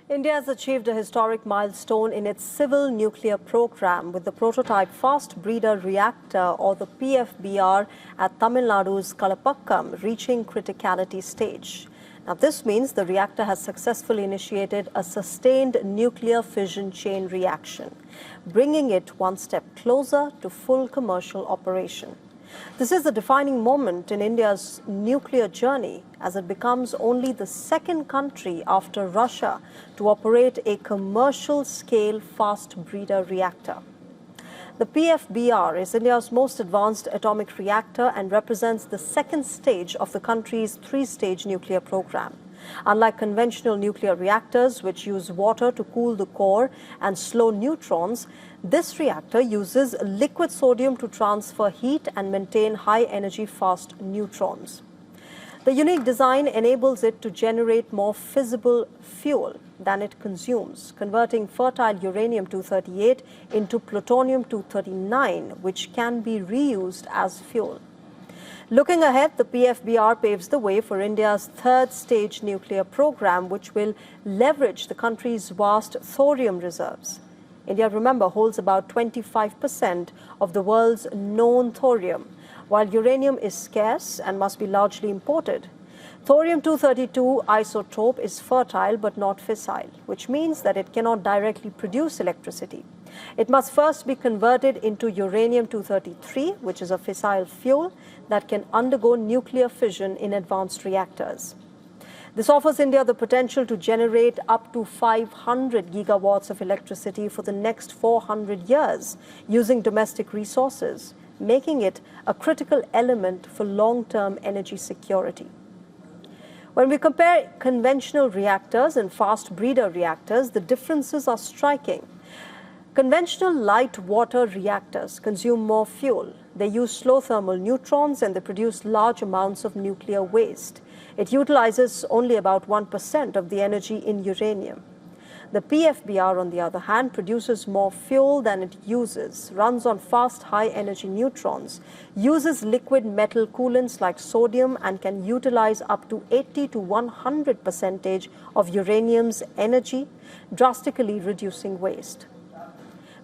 India has achieved a historic milestone in its civil nuclear program with the prototype fast breeder reactor, or the PFBR, at Tamil Nadu's Kalapakkam reaching criticality stage. Now, this means the reactor has successfully initiated a sustained nuclear fission chain reaction, bringing it one step closer to full commercial operation. This is a defining moment in India's nuclear journey, as it becomes only the second country after Russia to operate a commercial-scale fast breeder reactor. The PFBR is India's most advanced atomic reactor and represents the second stage of the country's three-stage nuclear program. Unlike conventional nuclear reactors, which use water to cool the core and slow neutrons, this reactor uses liquid sodium to transfer heat and maintain high-energy fast neutrons. The unique design enables it to generate more fissile fuel than it consumes, converting fertile uranium-238 into plutonium-239, which can be reused as fuel. Looking ahead, the PFBR paves the way for India's third-stage nuclear program, which will leverage the country's vast thorium reserves. India, remember, holds about 25% of the world's known thorium, while uranium is scarce and must be largely imported. Thorium-232 isotope is fertile but not fissile, which means that it cannot directly produce electricity. It must first be converted into uranium-233, which is a fissile fuel that can undergo nuclear fission in advanced reactors. This offers India the potential to generate up to 500 gigawatts of electricity for the next 400 years using domestic resources, making it a critical element for long-term energy security. When we compare conventional reactors and fast breeder reactors, the differences are striking. Conventional light water reactors consume more fuel. They use slow thermal neutrons and they produce large amounts of nuclear waste. It utilizes only about 1% of the energy in uranium. The PFBR, on the other hand, produces more fuel than it uses, runs on fast, high-energy neutrons, uses liquid metal coolants like sodium, and can utilize up to 80 to 100% of uranium's energy, drastically reducing waste.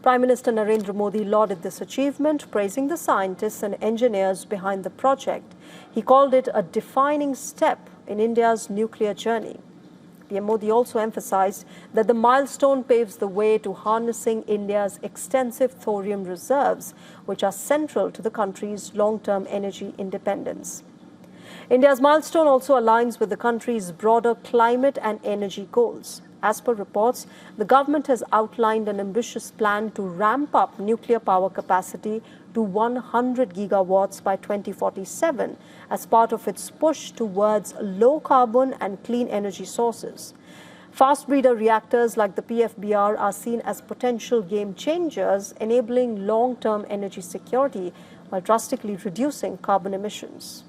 Prime Minister Narendra Modi lauded this achievement, praising the scientists and engineers behind the project. He called it a defining step in India's nuclear journey. PM Modi also emphasized that the milestone paves the way to harnessing India's extensive thorium reserves, which are central to the country's long-term energy independence. India's milestone also aligns with the country's broader climate and energy goals. As per reports, the government has outlined an ambitious plan to ramp up nuclear power capacity to 100 gigawatts by 2047 as part of its push towards low carbon and clean energy sources. Fast breeder reactors like the PFBR are seen as potential game changers, enabling long-term energy security while drastically reducing carbon emissions.